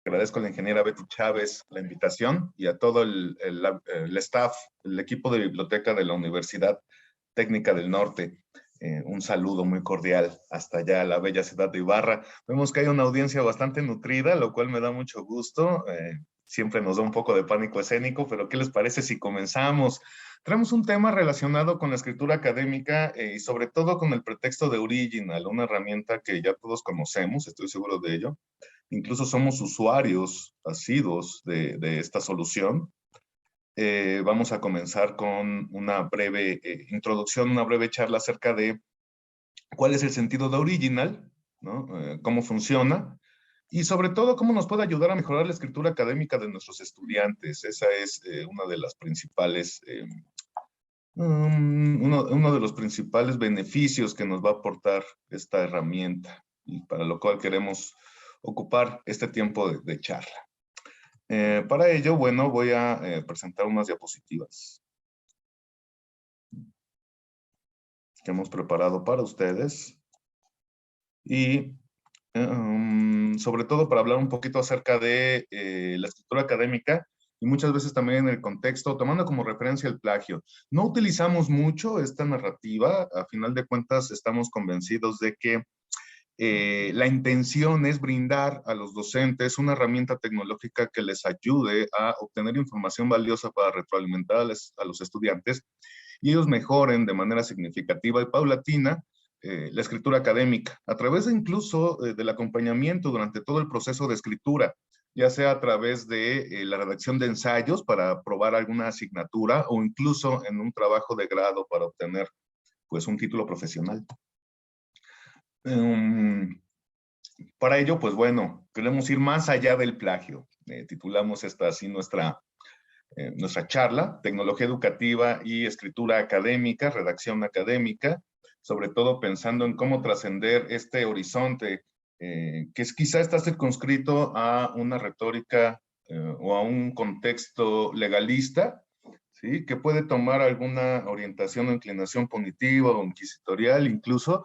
Agradezco a la ingeniera Betty Chávez la invitación y a todo el staff, el equipo de biblioteca de la Universidad Técnica del Norte. Un saludo muy cordial hasta allá a la bella ciudad de Ibarra. Vemos que hay una audiencia bastante nutrida, lo cual me da mucho gusto. Siempre nos da un poco de pánico escénico, pero ¿qué les parece si comenzamos? Traemos un tema relacionado con la escritura académica y sobre todo con el pretexto de Original, una herramienta que ya todos conocemos, estoy seguro de ello. Incluso somos usuarios asiduos de esta solución. Vamos a comenzar con una breve introducción, una breve charla acerca de cuál es el sentido de Original, ¿no? Cómo funciona y sobre todo cómo nos puede ayudar a mejorar la escritura académica de nuestros estudiantes. Esa es una de las principales, uno de los principales beneficios que nos va a aportar esta herramienta y para lo cual queremos ocupar este tiempo de charla. Para ello, bueno, voy a presentar unas diapositivas que hemos preparado para ustedes y sobre todo para hablar un poquito acerca de la escritura académica y muchas veces también en el contexto, tomando como referencia el plagio. No utilizamos mucho esta narrativa, a final de cuentas estamos convencidos de que la intención es brindar a los docentes una herramienta tecnológica que les ayude a obtener información valiosa para retroalimentar a los estudiantes y ellos mejoren de manera significativa y paulatina la escritura académica, a través de incluso del acompañamiento durante todo el proceso de escritura, ya sea a través de la redacción de ensayos para aprobar alguna asignatura o incluso en un trabajo de grado para obtener pues un título profesional. Para ello, pues bueno, queremos ir más allá del plagio. Titulamos esta así nuestra charla, Tecnología Educativa y Escritura Académica, Redacción Académica, sobre todo pensando en cómo trascender este horizonte que quizá está circunscrito a una retórica o a un contexto legalista, ¿sí? Que puede tomar alguna orientación o inclinación punitiva o inquisitorial, incluso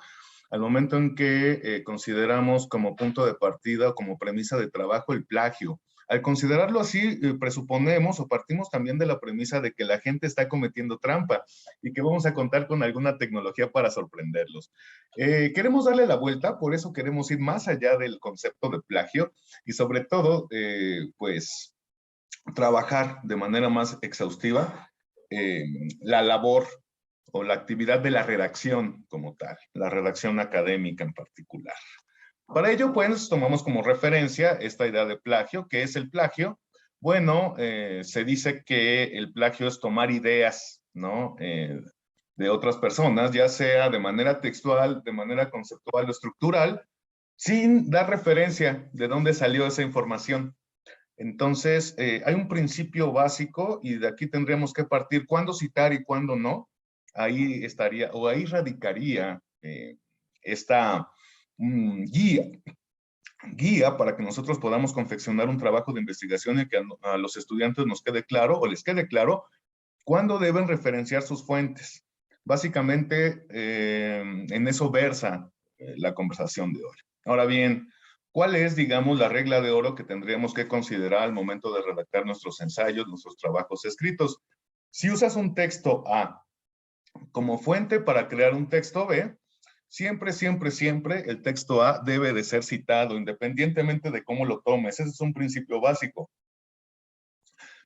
al momento en que consideramos como punto de partida o como premisa de trabajo el plagio. Al considerarlo así, presuponemos o partimos también de la premisa de que la gente está cometiendo trampa y que vamos a contar con alguna tecnología para sorprenderlos. Queremos darle la vuelta, por eso queremos ir más allá del concepto de plagio y sobre todo, pues, trabajar de manera más exhaustiva la labor o la actividad de la redacción como tal, la redacción académica en particular. Para ello, pues, tomamos como referencia esta idea de plagio. ¿Qué es el plagio? Bueno, se dice que el plagio es tomar ideas, ¿no? De otras personas, ya sea de manera textual, de manera conceptual o estructural, sin dar referencia de dónde salió esa información. Entonces, hay un principio básico y de aquí tendríamos que partir cuándo citar y cuándo no. Ahí estaría, o ahí radicaría esta guía para que nosotros podamos confeccionar un trabajo de investigación y que a los estudiantes nos quede claro o les quede claro cuándo deben referenciar sus fuentes. Básicamente, en eso versa la conversación de hoy. Ahora bien, ¿cuál es, digamos, la regla de oro que tendríamos que considerar al momento de redactar nuestros ensayos, nuestros trabajos escritos? Si usas un texto A como fuente para crear un texto B, siempre, siempre, siempre el texto A debe de ser citado, independientemente de cómo lo tomes. Ese es un principio básico.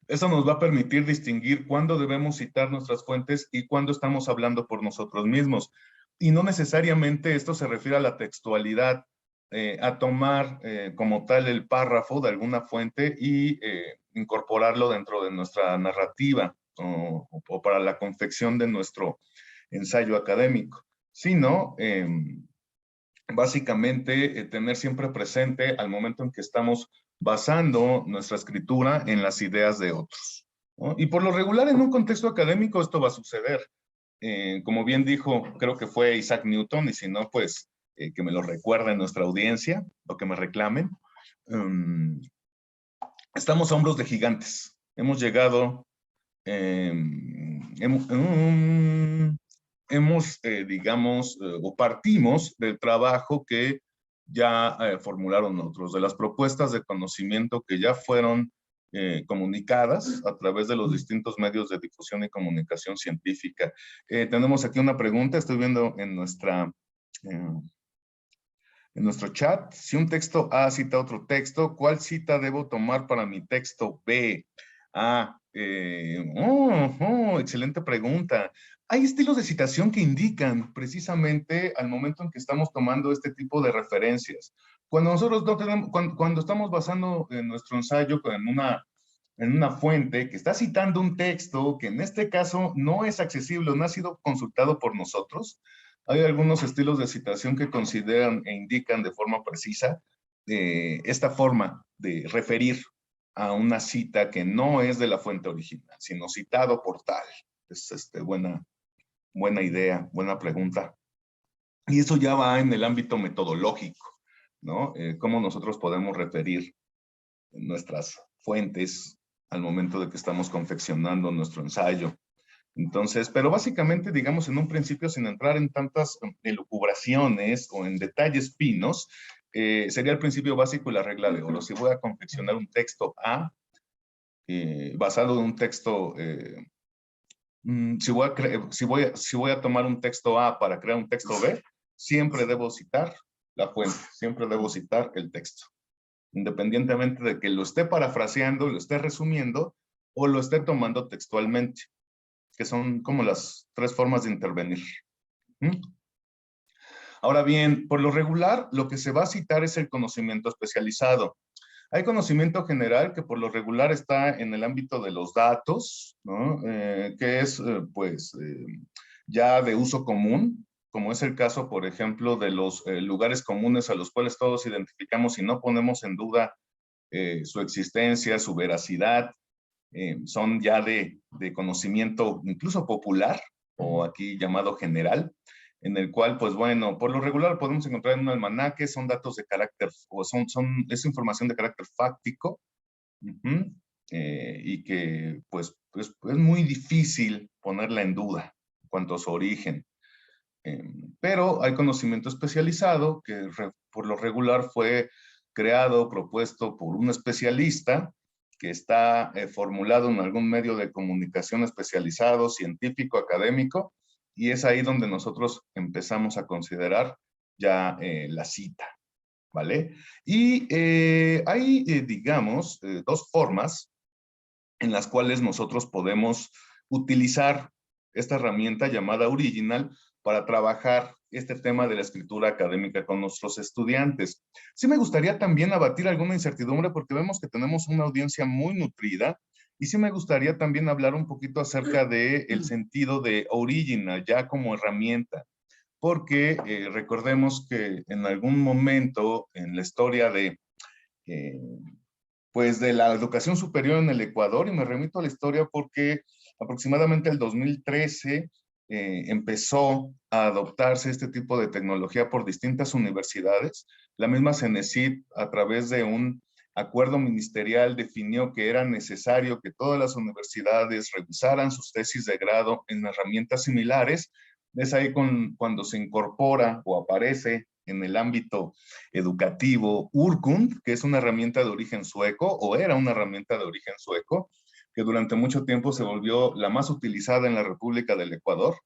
Eso nos va a permitir distinguir cuándo debemos citar nuestras fuentes y cuándo estamos hablando por nosotros mismos. Y no necesariamente esto se refiere a la textualidad, a tomar como tal el párrafo de alguna fuente y incorporarlo dentro de nuestra narrativa o para la confección de nuestro ensayo académico, sino básicamente tener siempre presente al momento en que estamos basando nuestra escritura en las ideas de otros, ¿no? Y por lo regular en un contexto académico esto va a suceder. Como bien dijo, creo que fue Isaac Newton, y si no, pues que me lo recuerde nuestra audiencia o que me reclamen. Estamos a hombros de gigantes. Hemos llegado, digamos, o partimos del trabajo que ya formularon otros. De las propuestas de conocimiento que ya fueron comunicadas a través de los distintos medios de difusión y comunicación científica. Tenemos aquí una pregunta, estoy viendo en nuestro chat. Si un texto A cita otro texto, ¿cuál cita debo tomar para mi texto B? Excelente pregunta. Hay estilos de citación que indican precisamente al momento en que estamos tomando este tipo de referencias. Cuando nosotros no tenemos, cuando estamos basando en nuestro ensayo en una fuente que está citando un texto que en este caso no es accesible, no ha sido consultado por nosotros, hay algunos estilos de citación que consideran e indican de forma precisa esta forma de referir a una cita que no es de la fuente original, sino citado por tal. Es buena idea, buena pregunta. Y eso ya va en el ámbito metodológico, ¿no? Cómo nosotros podemos referir nuestras fuentes al momento de que estamos confeccionando nuestro ensayo. Entonces, pero básicamente, digamos, en un principio, sin entrar en tantas elucubraciones o en detalles finos, sería el principio básico y la regla de oro. Si voy a confeccionar un texto A, basado en un texto, si voy a tomar un texto A para crear un texto B, siempre debo citar la fuente, siempre debo citar el texto, independientemente de que lo esté parafraseando, lo esté resumiendo o lo esté tomando textualmente, que son como las tres formas de intervenir. Ahora bien, por lo regular, lo que se va a citar es el conocimiento especializado. Hay conocimiento general que por lo regular está en el ámbito de los datos, ¿no? Que es, ya de uso común, como es el caso, por ejemplo, de los lugares comunes a los cuales todos identificamos y no ponemos en duda su existencia, su veracidad. Son ya de conocimiento incluso popular, o aquí llamado general, en el cual, pues bueno, por lo regular podemos encontrar en un almanaque, son datos de carácter, o es información de carácter fáctico, y que pues es muy difícil ponerla en duda en cuanto a su origen. Pero hay conocimiento especializado que por lo regular fue creado, propuesto por un especialista que está formulado en algún medio de comunicación especializado, científico, académico, y es ahí donde nosotros empezamos a considerar ya la cita, ¿vale? Y hay, digamos, dos formas en las cuales nosotros podemos utilizar esta herramienta llamada Original para trabajar este tema de la escritura académica con nuestros estudiantes. Sí me gustaría también abatir alguna incertidumbre porque vemos que tenemos una audiencia muy nutrida y sí me gustaría también hablar un poquito acerca del sentido de Original ya como herramienta, porque recordemos que en algún momento en la historia pues de la educación superior en el Ecuador, y me remito a la historia porque aproximadamente el 2013 empezó a adoptarse este tipo de tecnología por distintas universidades. La misma CENESID, a través de un acuerdo ministerial, definió que era necesario que todas las universidades revisaran sus tesis de grado en herramientas similares. Es ahí cuando se incorpora o aparece en el ámbito educativo Urkund, que es una herramienta de origen sueco, o era una herramienta de origen sueco, que durante mucho tiempo se volvió la más utilizada en la República del Ecuador.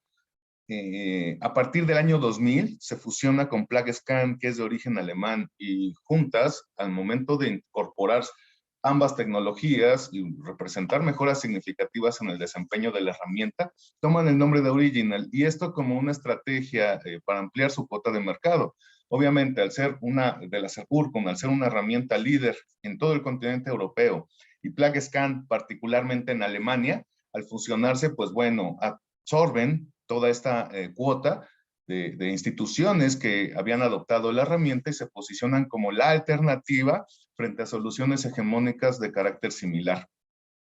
A partir del año 2000 se fusiona con PlagScan, que es de origen alemán, y juntas, al momento de incorporar ambas tecnologías y representar mejoras significativas en el desempeño de la herramienta, toman el nombre de Original, y esto como una estrategia para ampliar su cuota de mercado. Obviamente, al ser una de las Urkund, al ser una herramienta líder en todo el continente europeo, y PlagScan particularmente en Alemania, al fusionarse, pues bueno, absorben toda esta cuota de instituciones que habían adoptado la herramienta y se posicionan como la alternativa frente a soluciones hegemónicas de carácter similar.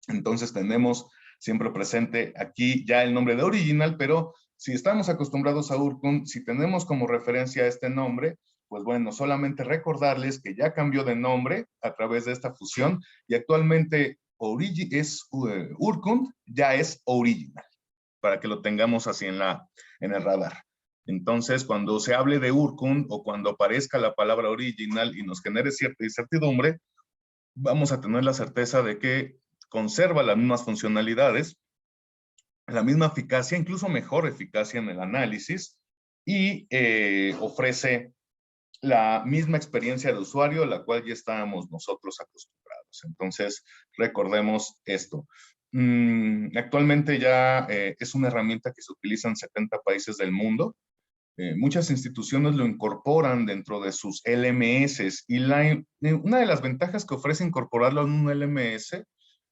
Entonces tenemos siempre presente aquí ya el nombre de Original, pero si estamos acostumbrados a Urkund, si tenemos como referencia este nombre, pues bueno, solamente recordarles que ya cambió de nombre a través de esta fusión y actualmente Urkund ya es Original, para que lo tengamos así en el radar. Entonces, cuando se hable de Urkund o cuando aparezca la palabra original y nos genere cierta incertidumbre, vamos a tener la certeza de que conserva las mismas funcionalidades, la misma eficacia, incluso mejor eficacia en el análisis, y ofrece la misma experiencia de usuario a la cual ya estábamos nosotros acostumbrados. Entonces, recordemos esto. Actualmente ya es una herramienta que se utiliza en 70 países del mundo. Muchas instituciones lo incorporan dentro de sus LMS y una de las ventajas que ofrece incorporarlo en un LMS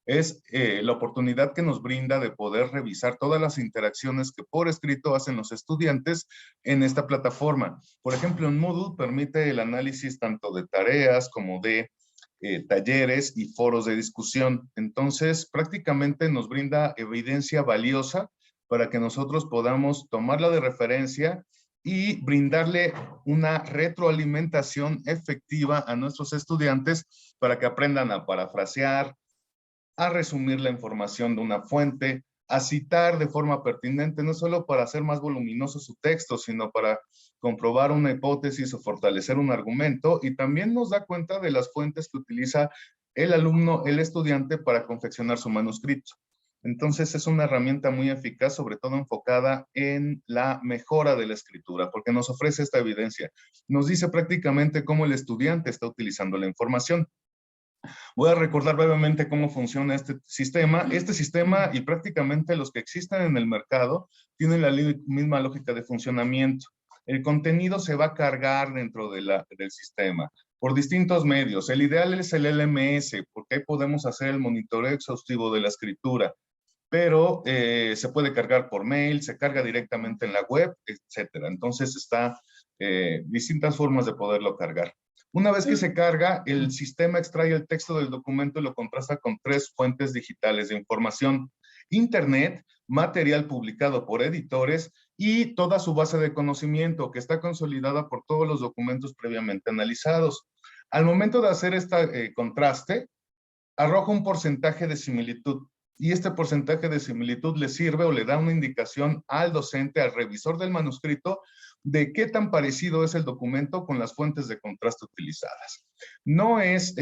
es la oportunidad que nos brinda de poder revisar todas las interacciones que por escrito hacen los estudiantes en esta plataforma. Por ejemplo, en Moodle permite el análisis tanto de tareas como de talleres y foros de discusión. Entonces, prácticamente nos brinda evidencia valiosa para que nosotros podamos tomarla de referencia y brindarle una retroalimentación efectiva a nuestros estudiantes para que aprendan a parafrasear, a resumir la información de una fuente, a citar de forma pertinente, no solo para hacer más voluminoso su texto, sino para comprobar una hipótesis o fortalecer un argumento, y también nos da cuenta de las fuentes que utiliza el alumno, el estudiante, para confeccionar su manuscrito. Entonces es una herramienta muy eficaz, sobre todo enfocada en la mejora de la escritura, porque nos ofrece esta evidencia. Nos dice prácticamente cómo el estudiante está utilizando la información. Voy a recordar brevemente cómo funciona este sistema. Este sistema y prácticamente los que existen en el mercado tienen la misma lógica de funcionamiento. El contenido se va a cargar dentro del sistema por distintos medios. El ideal es el LMS, porque ahí podemos hacer el monitoreo exhaustivo de la escritura, pero se puede cargar por mail, se carga directamente en la web, etcétera. Entonces está distintas formas de poderlo cargar. Una vez que se carga, el sistema extrae el texto del documento y lo contrasta con 3 fuentes digitales de información: Internet, material publicado por editores y toda su base de conocimiento, que está consolidada por todos los documentos previamente analizados. Al momento de hacer este contraste, arroja un porcentaje de similitud. Y este porcentaje de similitud le sirve o le da una indicación al docente, al revisor del manuscrito, de qué tan parecido es el documento con las fuentes de contraste utilizadas. No es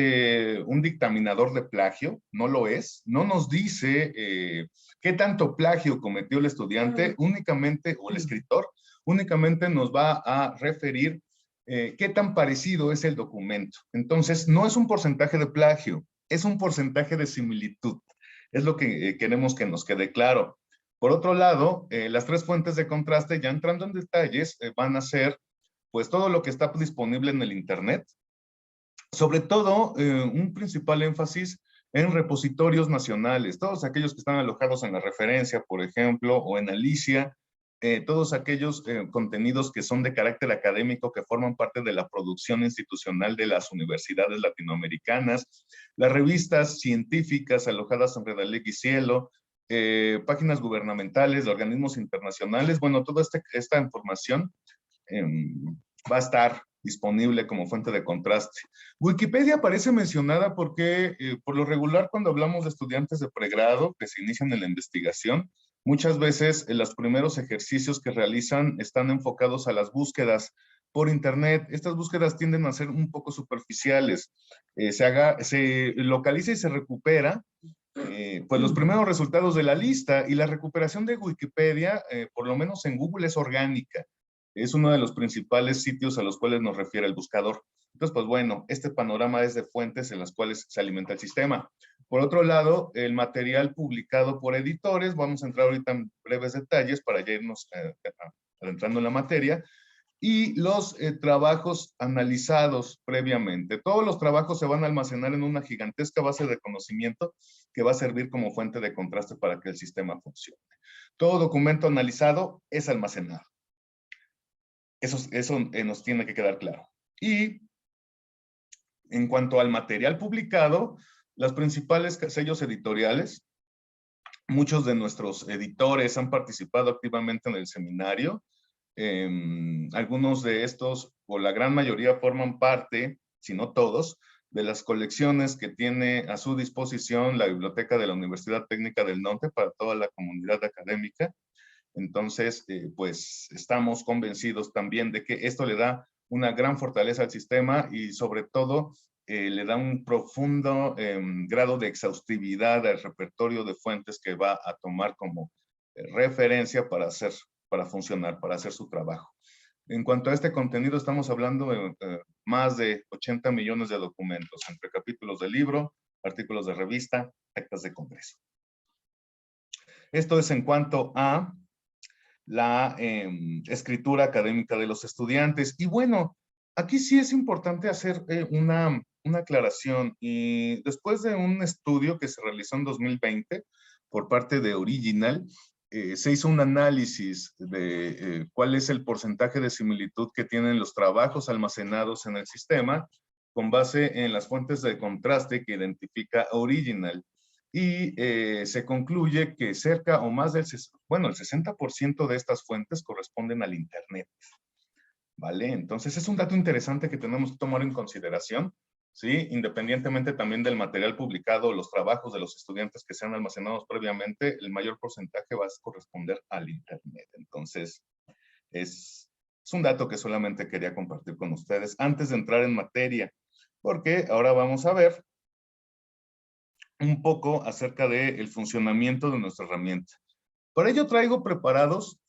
un dictaminador de plagio, no lo es. No nos dice qué tanto plagio cometió el estudiante únicamente, o el escritor, únicamente nos va a referir qué tan parecido es el documento. Entonces, no es un porcentaje de plagio, es un porcentaje de similitud. Es lo que queremos que nos quede claro. Por otro lado, las 3 fuentes de contraste, ya entrando en detalles, van a ser pues todo lo que está disponible en el Internet. Sobre todo, un principal énfasis en repositorios nacionales, todos aquellos que están alojados en la referencia, por ejemplo, o en Alicia, todos aquellos contenidos que son de carácter académico, que forman parte de la producción institucional de las universidades latinoamericanas, las revistas científicas alojadas en Redaleg y Cielo, páginas gubernamentales de organismos internacionales. Bueno, toda esta información va a estar disponible como fuente de contraste. Wikipedia aparece mencionada porque, por lo regular, cuando hablamos de estudiantes de pregrado que se inician en la investigación, muchas veces los primeros ejercicios que realizan están enfocados a las búsquedas por Internet. Estas búsquedas tienden a ser un poco superficiales. Se localiza y se recupera pues los primeros resultados de la lista, y la recuperación de Wikipedia, por lo menos en Google, es orgánica. Es uno de los principales sitios a los cuales nos refiere el buscador. Entonces, pues bueno, este panorama es de fuentes en las cuales se alimenta el sistema. Por otro lado, el material publicado por editores, vamos a entrar ahorita en breves detalles para ya irnos adentrando en la materia, y los trabajos analizados previamente. Todos los trabajos se van a almacenar en una gigantesca base de conocimiento que va a servir como fuente de contraste para que el sistema funcione. Todo documento analizado es almacenado. Eso nos tiene que quedar claro. Y en cuanto al material publicado, los principales sellos editoriales, muchos de nuestros editores han participado activamente en el seminario. Algunos de estos, o la gran mayoría, forman parte, si no todos, de las colecciones que tiene a su disposición la Biblioteca de la Universidad Técnica del Norte para toda la comunidad académica. Entonces, pues estamos convencidos también de que esto le da una gran fortaleza al sistema y sobre todo le da un profundo grado de exhaustividad al repertorio de fuentes que va a tomar como referencia para funcionar, para hacer su trabajo. En cuanto a este contenido, estamos hablando de más de 80 millones de documentos, entre capítulos de libro, artículos de revista, actas de congreso. Esto es en cuanto a la escritura académica de los estudiantes. Y bueno, aquí sí es importante hacer una aclaración. Y después de un estudio que se realizó en 2020 por parte de Original, se hizo un análisis de cuál es el porcentaje de similitud que tienen los trabajos almacenados en el sistema con base en las fuentes de contraste que identifica Original. Y se concluye que cerca o más del, bueno, el 60% de estas fuentes corresponden al Internet. ¿Vale? Entonces es un dato interesante que tenemos que tomar en consideración, ¿sí? Independientemente también del material publicado, los trabajos de los estudiantes que sean almacenados previamente, el mayor porcentaje va a corresponder al Internet. Entonces es un dato que solamente quería compartir con ustedes antes de entrar en materia, porque ahora vamos a ver un poco acerca del funcionamiento de nuestra herramienta. Para ello traigo preparados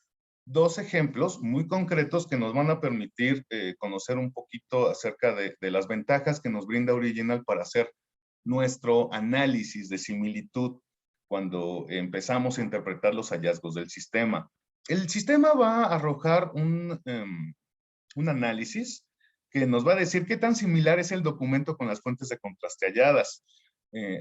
dos ejemplos muy concretos que nos van a permitir conocer un poquito acerca de las ventajas que nos brinda Original para hacer nuestro análisis de similitud cuando empezamos a interpretar los hallazgos del sistema. El sistema va a arrojar un análisis que nos va a decir qué tan similar es el documento con las fuentes de contraste halladas.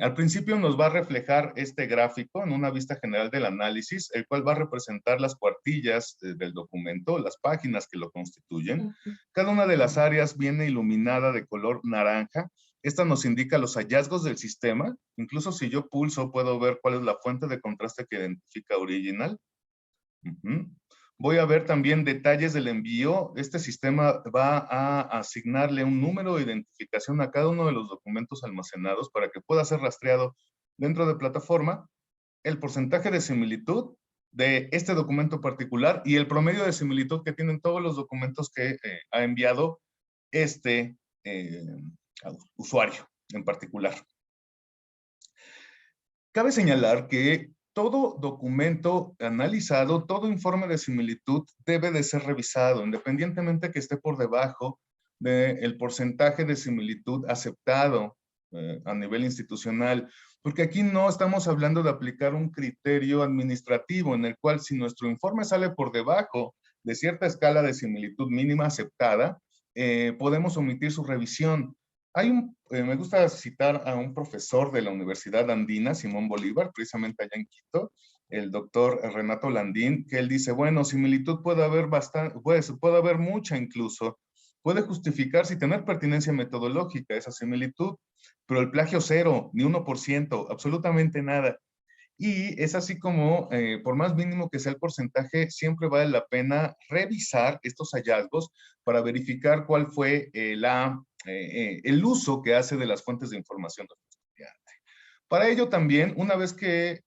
Al principio nos va a reflejar este gráfico en una vista general del análisis, el cual va a representar las cuartillas del documento, las páginas que lo constituyen. Cada una de las áreas viene iluminada de color naranja. Esta nos indica los hallazgos del sistema. Incluso si yo pulso, puedo ver cuál es la fuente de contraste que identifica Original. Voy a ver también detalles del envío. Este sistema va a asignarle un número de identificación a cada uno de los documentos almacenados para que pueda ser rastreado dentro de plataforma el porcentaje de similitud de este documento particular y el promedio de similitud que tienen todos los documentos que ha enviado este usuario en particular. Cabe señalar que todo documento analizado, todo informe de similitud debe de ser revisado, independientemente que esté por debajo del porcentaje de similitud aceptado a nivel institucional, porque aquí no estamos hablando de aplicar un criterio administrativo en el cual si nuestro informe sale por debajo de cierta escala de similitud mínima aceptada, podemos omitir su revisión. Me gusta citar a un profesor de la Universidad Andina, Simón Bolívar, precisamente allá en Quito, el doctor Renato Landín, que él dice, bueno, similitud puede haber bastante, puede haber mucha incluso, puede justificarse y tener pertinencia metodológica esa similitud, pero el plagio cero, ni 1%, absolutamente nada. Y es así como, por más mínimo que sea el porcentaje, siempre vale la pena revisar estos hallazgos para verificar cuál fue el uso que hace de las fuentes de información del estudiante. Para ello también, una vez que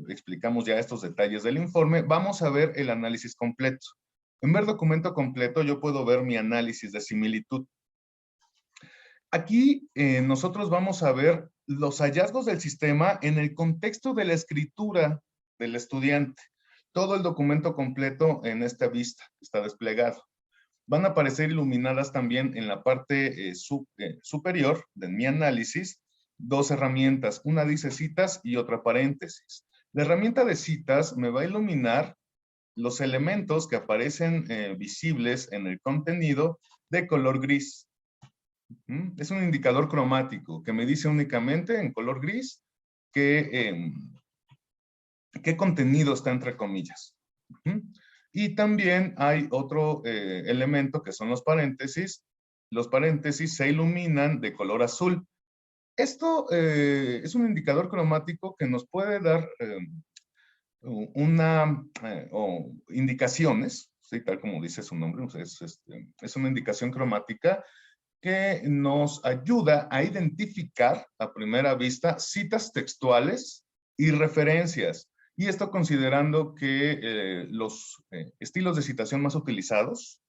explicamos ya estos detalles del informe, vamos a ver el análisis completo. En ver documento completo, yo puedo ver mi análisis de similitud. Aquí nosotros vamos a ver los hallazgos del sistema en el contexto de la escritura del estudiante. Todo el documento completo en esta vista está desplegado. Van a aparecer iluminadas también en la parte superior de mi análisis dos herramientas. Una dice citas y otra paréntesis. La herramienta de citas me va a iluminar los elementos que aparecen visibles en el contenido de color gris. Es un indicador cromático que me dice únicamente en color gris qué contenido está entre comillas. Y también hay otro elemento que son los paréntesis. Los paréntesis se iluminan de color azul. Esto es un indicador cromático que nos puede dar indicaciones, ¿sí? Tal como dice su nombre, es una indicación cromática que nos ayuda a identificar a primera vista citas textuales y referencias. Y esto considerando que los estilos de citación más utilizados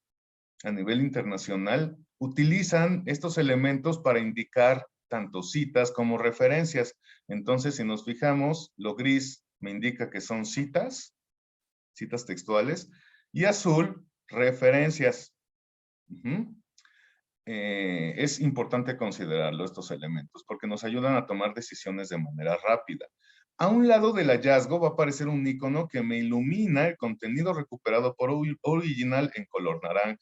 a nivel internacional utilizan estos elementos para indicar tanto citas como referencias. Entonces, si nos fijamos, lo gris me indica que son citas textuales, y azul, referencias. Es importante considerarlo, estos elementos, porque nos ayudan a tomar decisiones de manera rápida. A un lado del hallazgo va a aparecer un icono que me ilumina el contenido recuperado por original en color naranja.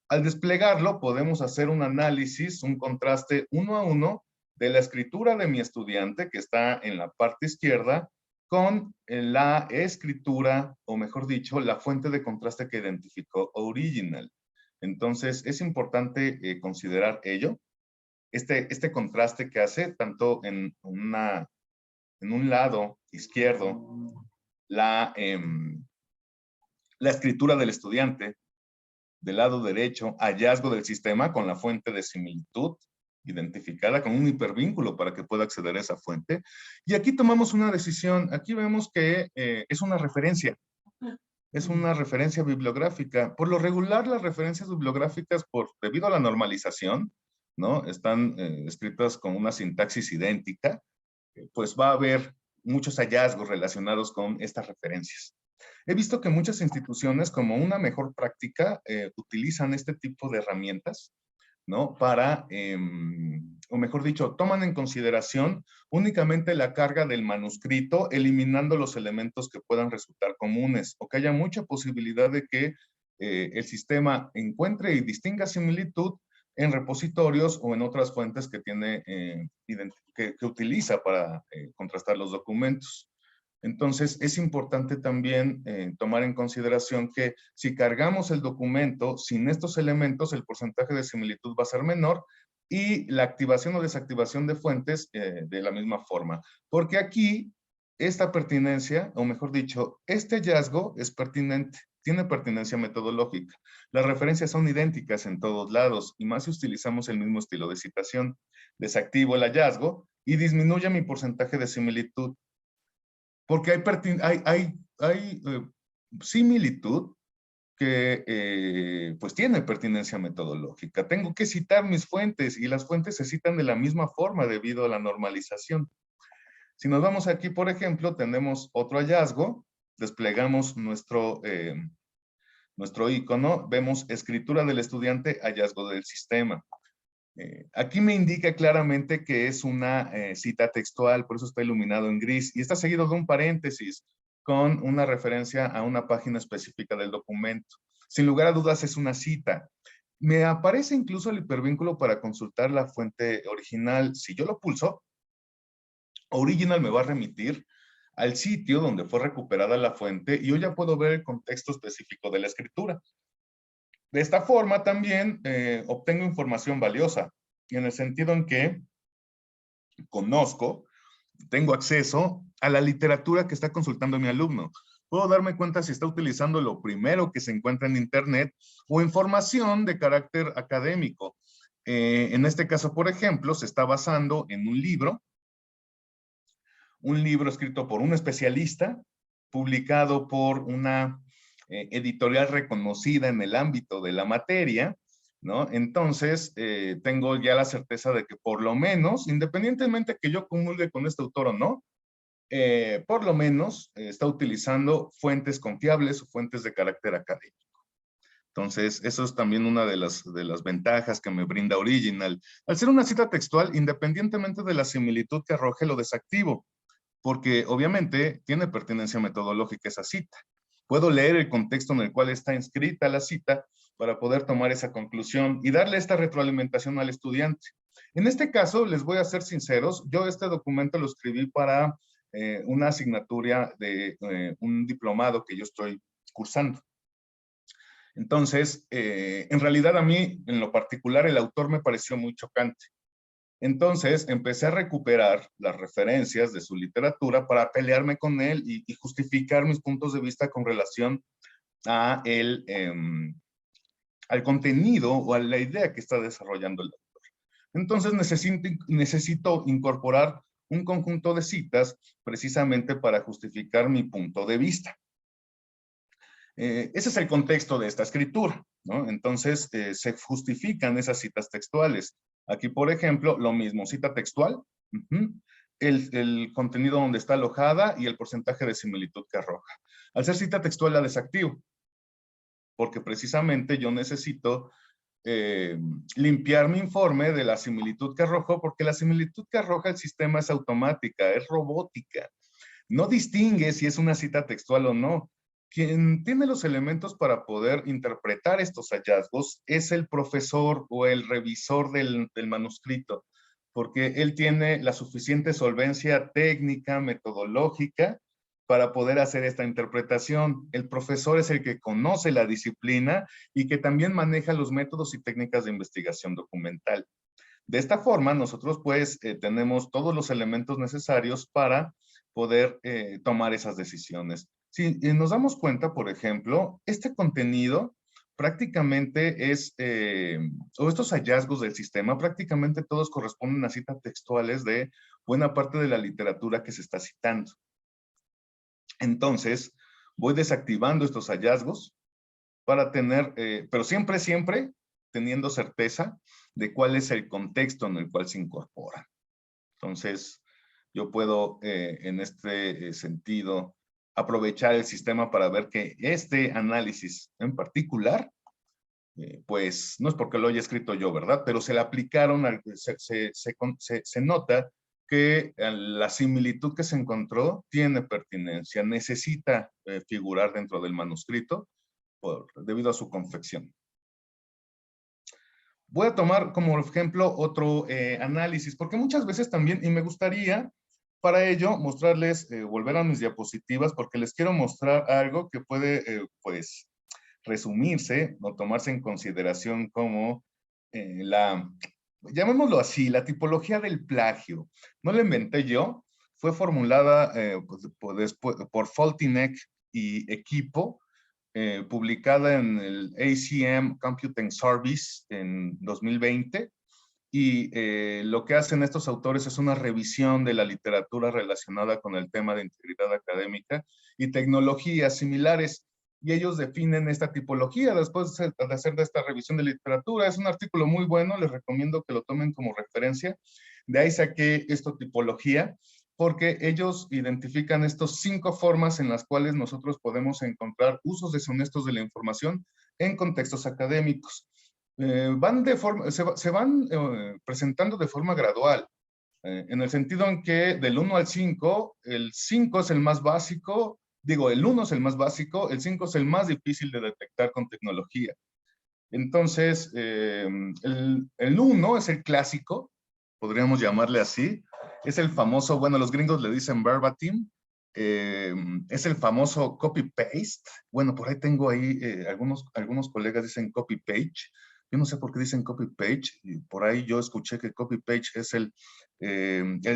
Al desplegarlo, podemos hacer un análisis, un contraste uno a uno de la escritura de mi estudiante, que está en la parte izquierda, con la escritura, o mejor dicho, la fuente de contraste que identificó original. Entonces, es importante considerar ello, este contraste que hace tanto en un lado izquierdo, la escritura del estudiante, del lado derecho, hallazgo del sistema con la fuente de similitud identificada con un hipervínculo para que pueda acceder a esa fuente. Y aquí tomamos una decisión. Aquí vemos que es una referencia. Es una referencia bibliográfica. Por lo regular, las referencias bibliográficas, debido a la normalización, ¿no? Están escritas con una sintaxis idéntica, pues va a haber muchos hallazgos relacionados con estas referencias. He visto que muchas instituciones, como una mejor práctica, utilizan este tipo de herramientas, ¿no? Para, o mejor dicho, toman en consideración únicamente la carga del manuscrito, eliminando los elementos que puedan resultar comunes, o que haya mucha posibilidad de que el sistema encuentre y distinga similitud en repositorios o en otras fuentes que tiene, que utiliza para contrastar los documentos. Entonces, es importante también tomar en consideración que si cargamos el documento sin estos elementos, el porcentaje de similitud va a ser menor y la activación o desactivación de fuentes de la misma forma. Porque aquí, esta pertinencia, o mejor dicho, este hallazgo es pertinente, tiene pertinencia metodológica. Las referencias son idénticas en todos lados y más si utilizamos el mismo estilo de citación. Desactivo el hallazgo y disminuye mi porcentaje de similitud. Porque hay similitud que pues tiene pertinencia metodológica. Tengo que citar mis fuentes y las fuentes se citan de la misma forma debido a la normalización. Si nos vamos aquí, por ejemplo, tenemos otro hallazgo, desplegamos nuestro icono, vemos escritura del estudiante, hallazgo del sistema. Aquí me indica claramente que es una cita textual, por eso está iluminado en gris, y está seguido de un paréntesis con una referencia a una página específica del documento. Sin lugar a dudas es una cita. Me aparece incluso el hipervínculo para consultar la fuente original. Si yo lo pulso, Original me va a remitir al sitio donde fue recuperada la fuente y yo ya puedo ver el contexto específico de la escritura. De esta forma también obtengo información valiosa, en el sentido en que conozco, tengo acceso a la literatura que está consultando mi alumno. Puedo darme cuenta si está utilizando lo primero que se encuentra en Internet o información de carácter académico. En este caso, por ejemplo, se está basando en un libro escrito por un especialista, publicado por una editorial reconocida en el ámbito de la materia, ¿no? Entonces, tengo ya la certeza de que por lo menos, independientemente que yo comulgue con este autor o no, por lo menos está utilizando fuentes confiables o fuentes de carácter académico. Entonces, eso es también una de las ventajas que me brinda Original. Al ser una cita textual, independientemente de la similitud que arroje, lo desactivo, porque obviamente tiene pertinencia metodológica esa cita. Puedo leer el contexto en el cual está inscrita la cita para poder tomar esa conclusión y darle esta retroalimentación al estudiante. En este caso, les voy a ser sinceros, yo este documento lo escribí para una asignatura de un diplomado que yo estoy cursando. Entonces, en realidad a mí, en lo particular, el autor me pareció muy chocante. Entonces, empecé a recuperar las referencias de su literatura para pelearme con él y justificar mis puntos de vista con relación a al contenido o a la idea que está desarrollando el autor. Entonces, necesito incorporar un conjunto de citas precisamente para justificar mi punto de vista. Ese es el contexto de esta escritura, ¿no? Entonces, se justifican esas citas textuales. Aquí, por ejemplo, lo mismo, cita textual, el contenido donde está alojada y el porcentaje de similitud que arroja. Al ser cita textual la desactivo, porque precisamente yo necesito limpiar mi informe de la similitud que arrojó, porque la similitud que arroja el sistema es automática, es robótica. No distingue si es una cita textual o no. Quien tiene los elementos para poder interpretar estos hallazgos es el profesor o el revisor del manuscrito, porque él tiene la suficiente solvencia técnica, metodológica, para poder hacer esta interpretación. El profesor es el que conoce la disciplina y que también maneja los métodos y técnicas de investigación documental. De esta forma, nosotros pues tenemos todos los elementos necesarios para poder tomar esas decisiones. Si nos damos cuenta, por ejemplo, este contenido prácticamente es, o estos hallazgos del sistema, prácticamente todos corresponden a citas textuales de buena parte de la literatura que se está citando. Entonces, voy desactivando estos hallazgos para tener, pero siempre, siempre teniendo certeza de cuál es el contexto en el cual se incorporan. Entonces, yo puedo, en este sentido, aprovechar el sistema para ver que este análisis en particular, pues, no es porque lo haya escrito yo, ¿verdad? Pero se le aplicaron, se nota que la similitud que se encontró tiene pertinencia, necesita figurar dentro del manuscrito debido a su confección. Voy a tomar como ejemplo otro análisis, porque muchas veces también, y me gustaría para ello mostrarles, volver a mis diapositivas, porque les quiero mostrar algo que puede, pues, resumirse o tomarse en consideración como llamémoslo así, la tipología del plagio. No la inventé yo, fue formulada por Foltinek y equipo, publicada en el ACM Computing Service en 2020, y lo que hacen estos autores es una revisión de la literatura relacionada con el tema de integridad académica y tecnologías similares, y ellos definen esta tipología después de hacer de esta revisión de literatura. Es un artículo muy bueno, les recomiendo que lo tomen como referencia. De ahí saqué esta tipología, porque ellos identifican estas 5 formas en las cuales nosotros podemos encontrar usos deshonestos de la información en contextos académicos. Se van presentando de forma gradual, en el sentido en que del 1 al 5, el 5 es el más básico, digo, el 1 es el más básico, el 5 es el más difícil de detectar con tecnología. Entonces, el 1 es el clásico, podríamos llamarle así, es el famoso, bueno, los gringos le dicen verbatim, es el famoso copy-paste. Bueno, por ahí tengo ahí, algunos colegas dicen copy-page. Yo no sé por qué dicen copy-page, y por ahí yo escuché que copy-page es el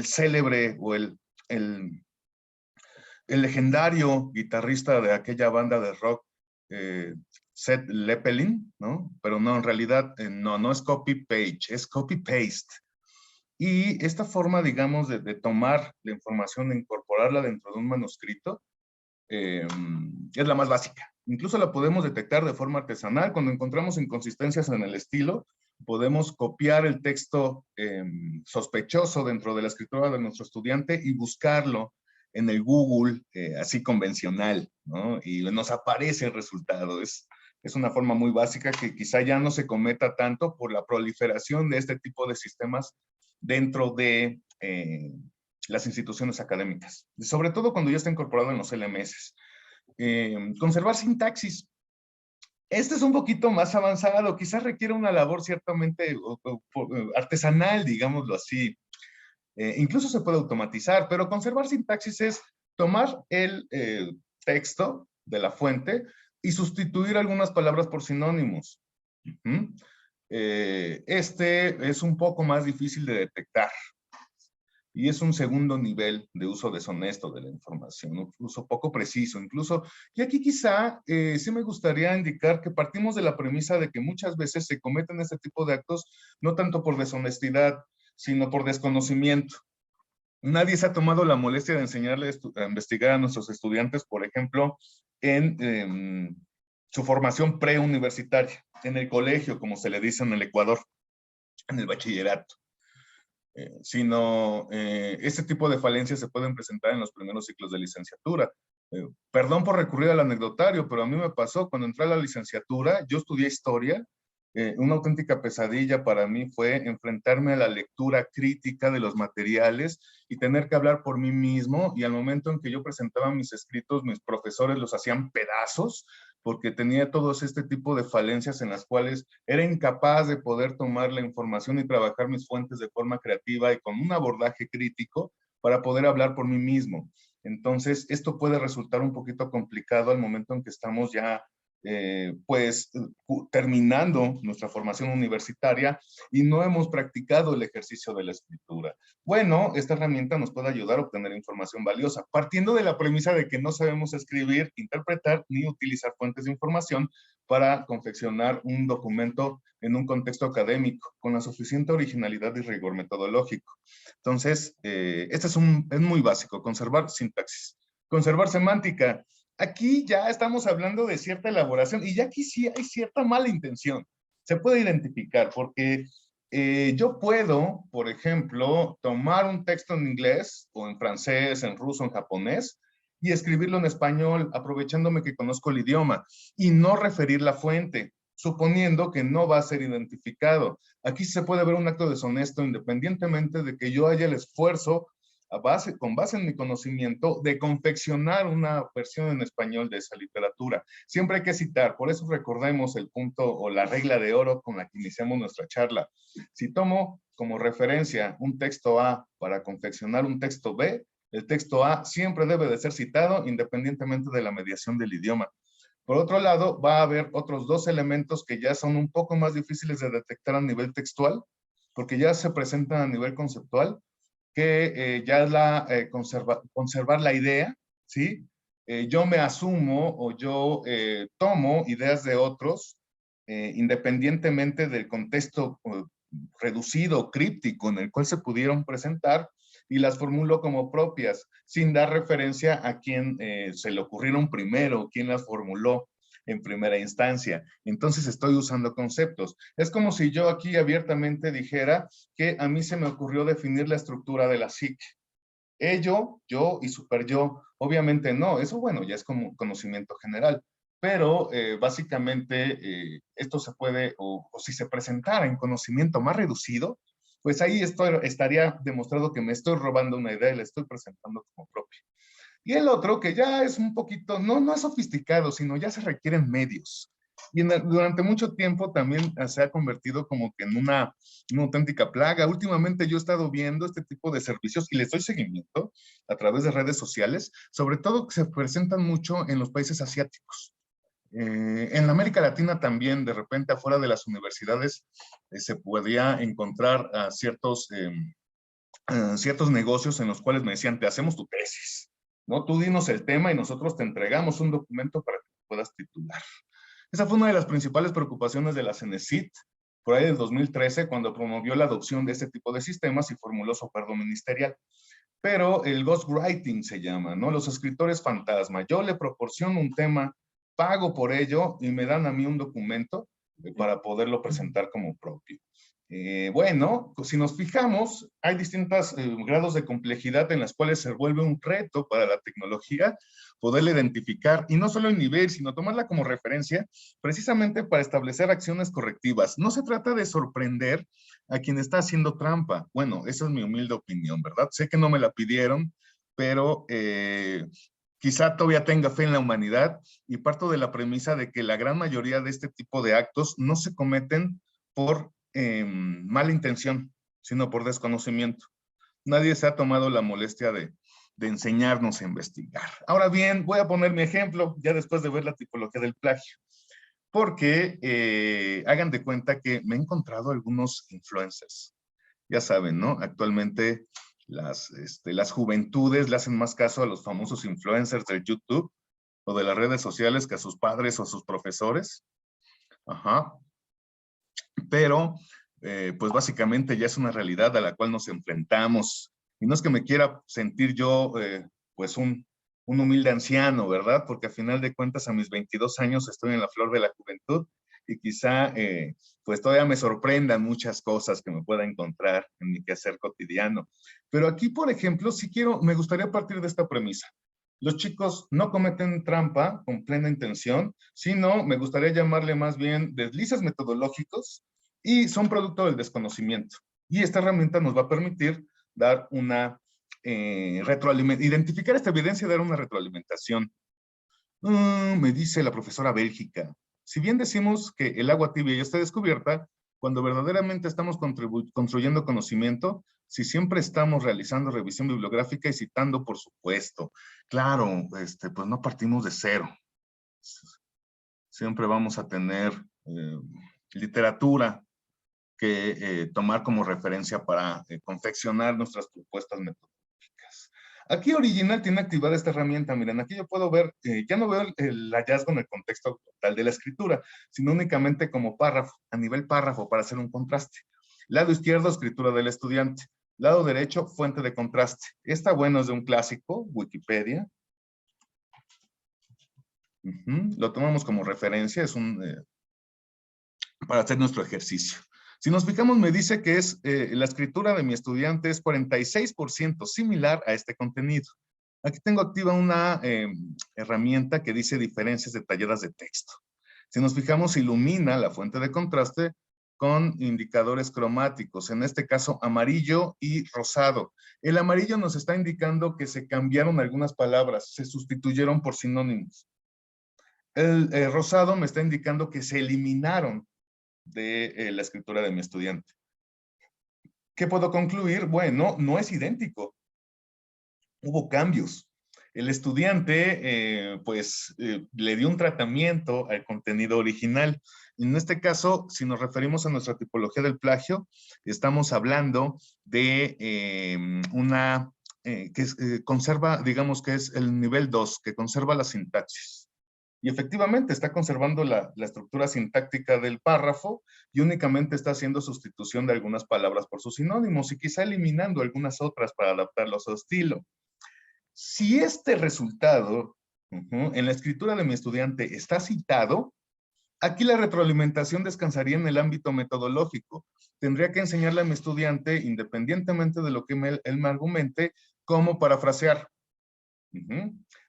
célebre o el legendario guitarrista de aquella banda de rock, Led Zeppelin, ¿no? Pero no, en realidad no es copy-page, es copy-paste. Y esta forma, digamos, de tomar la información e incorporarla dentro de un manuscrito es la más básica. Incluso la podemos detectar de forma artesanal. Cuando encontramos inconsistencias en el estilo, podemos copiar el texto sospechoso dentro de la escritura de nuestro estudiante y buscarlo en el Google, así convencional, ¿no? Y nos aparece el resultado. Es una forma muy básica que quizá ya no se cometa tanto por la proliferación de este tipo de sistemas dentro de las instituciones académicas, sobre todo cuando ya está incorporado en los LMS. Conservar sintaxis. Este es un poquito más avanzado, quizás requiere una labor ciertamente artesanal, digámoslo así. Incluso se puede automatizar, pero conservar sintaxis es tomar el texto de la fuente y sustituir algunas palabras por sinónimos. Este es un poco más difícil de detectar y es un segundo nivel de uso deshonesto de la información, un uso poco preciso incluso. Y aquí quizá sí me gustaría indicar que partimos de la premisa de que muchas veces se cometen este tipo de actos no tanto por deshonestidad, sino por desconocimiento. Nadie se ha tomado la molestia de enseñarle a investigar a nuestros estudiantes, por ejemplo, en su formación preuniversitaria, en el colegio, como se le dice en el Ecuador, en el bachillerato. Sino este tipo de falencias se pueden presentar en los primeros ciclos de licenciatura. Perdón por recurrir al anecdotario, pero a mí me pasó cuando entré a la licenciatura, yo estudié historia, una auténtica pesadilla para mí fue enfrentarme a la lectura crítica de los materiales y tener que hablar por mí mismo, y al momento en que yo presentaba mis escritos, mis profesores los hacían pedazos, porque tenía todos este tipo de falencias en las cuales era incapaz de poder tomar la información y trabajar mis fuentes de forma creativa y con un abordaje crítico para poder hablar por mí mismo. Entonces, esto puede resultar un poquito complicado al momento en que estamos ya terminando nuestra formación universitaria y no hemos practicado el ejercicio de la escritura. Bueno, esta herramienta nos puede ayudar a obtener información valiosa, partiendo de la premisa de que no sabemos escribir, interpretar ni utilizar fuentes de información para confeccionar un documento en un contexto académico, con la suficiente originalidad y rigor metodológico. Entonces, este es muy básico, conservar sintaxis. Conservar semántica. Aquí ya estamos hablando de cierta elaboración y ya aquí sí hay cierta mala intención. Se puede identificar porque yo puedo, por ejemplo, tomar un texto en inglés o en francés, en ruso, en japonés y escribirlo en español, aprovechándome que conozco el idioma y no referir la fuente, suponiendo que no va a ser identificado. Aquí se puede ver un acto deshonesto independientemente de que yo haya el esfuerzo con base en mi conocimiento, de confeccionar una versión en español de esa literatura. Siempre hay que citar, por eso recordemos el punto o la regla de oro con la que iniciamos nuestra charla. Si tomo como referencia un texto A para confeccionar un texto B, el texto A siempre debe de ser citado independientemente de la mediación del idioma. Por otro lado, va a haber otros dos elementos que ya son un poco más difíciles de detectar a nivel textual, porque ya se presentan a nivel conceptual, que ya es conservar la idea, ¿sí? Yo me asumo o yo tomo ideas de otros, independientemente del contexto reducido, críptico en el cual se pudieron presentar, y las formulo como propias, sin dar referencia a quién se le ocurrieron primero, quién las formuló en primera instancia. Entonces estoy usando conceptos. Es como si yo aquí abiertamente dijera que a mí se me ocurrió definir la estructura de la psique. Ello, yo y super yo. Obviamente no, eso bueno, ya es como conocimiento general. Pero básicamente esto se puede, o si se presentara en conocimiento más reducido, pues ahí estaría demostrado que me estoy robando una idea y la estoy presentando como propia. Y el otro que ya es un poquito, no es sofisticado, sino ya se requieren medios. Y durante mucho tiempo también se ha convertido como que en una auténtica plaga. Últimamente yo he estado viendo este tipo de servicios y les doy seguimiento a través de redes sociales, sobre todo que se presentan mucho en los países asiáticos. En América Latina también, de repente, afuera de las universidades, se podía encontrar ciertos negocios en los cuales me decían, te hacemos tu tesis, ¿no? Tú dinos el tema y nosotros te entregamos un documento para que puedas titular. Esa fue una de las principales preocupaciones de la CENESID, por ahí del 2013, cuando promovió la adopción de este tipo de sistemas y formuló su acuerdo ministerial. Pero el ghostwriting se llama, ¿no? Los escritores fantasma. Yo le proporciono un tema, pago por ello y me dan a mí un documento para poderlo presentar como propio. Bueno, si nos fijamos, hay distintos grados de complejidad en las cuales se vuelve un reto para la tecnología poderla identificar y no solo inhibir, sino tomarla como referencia precisamente para establecer acciones correctivas. No se trata de sorprender a quien está haciendo trampa. Bueno, esa es mi humilde opinión, ¿verdad? Sé que no me la pidieron, pero quizá todavía tenga fe en la humanidad y parto de la premisa de que la gran mayoría de este tipo de actos no se cometen por mala intención, sino por desconocimiento. Nadie se ha tomado la molestia de enseñarnos a investigar. Ahora bien, voy a poner mi ejemplo, ya después de ver la tipología del plagio, porque hagan de cuenta que me he encontrado algunos influencers. Ya saben, ¿no? Actualmente las juventudes le hacen más caso a los famosos influencers del YouTube o de las redes sociales que a sus padres o a sus profesores. Ajá. Pero, pues básicamente ya es una realidad a la cual nos enfrentamos Y no es que me quiera sentir yo, pues, un humilde anciano, ¿verdad? Porque a final de cuentas, a mis 22 años estoy en la flor de la juventud y quizá, pues, todavía me sorprendan muchas cosas que me pueda encontrar en mi quehacer cotidiano. Pero aquí, por ejemplo, me gustaría partir de esta premisa. Los chicos no cometen trampa con plena intención, sino me gustaría llamarle más bien deslices metodológicos y son producto del desconocimiento. Y esta herramienta nos va a permitir dar una identificar esta evidencia y dar una retroalimentación. Me dice la profesora Bélgica, si bien decimos que el agua tibia ya está descubierta, cuando verdaderamente estamos construyendo conocimiento, si siempre estamos realizando revisión bibliográfica y citando, por supuesto. Claro, pues no partimos de cero. Siempre vamos a tener literatura que tomar como referencia para confeccionar nuestras propuestas metodológicas. Aquí Original tiene activada esta herramienta. Miren, aquí yo puedo ver, ya no veo el hallazgo en el contexto total de la escritura, sino únicamente como párrafo, a nivel párrafo, para hacer un contraste. Lado izquierdo, escritura del estudiante. Lado derecho, fuente de contraste. Esta, bueno, es de un clásico, Wikipedia. Lo tomamos como referencia, es para hacer nuestro ejercicio. Si nos fijamos, me dice que la escritura de mi estudiante es 46% similar a este contenido. Aquí tengo activa una herramienta que dice diferencias detalladas de texto. Si nos fijamos, ilumina la fuente de contraste con indicadores cromáticos, en este caso amarillo y rosado. El amarillo nos está indicando que se cambiaron algunas palabras, se sustituyeron por sinónimos. El rosado me está indicando que se eliminaron de la escritura de mi estudiante. ¿Qué puedo concluir? Bueno, no es idéntico. Hubo cambios. El estudiante, le dio un tratamiento al contenido original. En este caso, si nos referimos a nuestra tipología del plagio, estamos hablando de una que conserva, digamos que es el nivel 2, que conserva la sintaxis. Y efectivamente está conservando la estructura sintáctica del párrafo y únicamente está haciendo sustitución de algunas palabras por sus sinónimos y quizá eliminando algunas otras para adaptarlo a su estilo. Si este resultado en la escritura de mi estudiante está citado, aquí la retroalimentación descansaría en el ámbito metodológico. Tendría que enseñarle a mi estudiante, independientemente de lo que él me argumente, cómo parafrasear.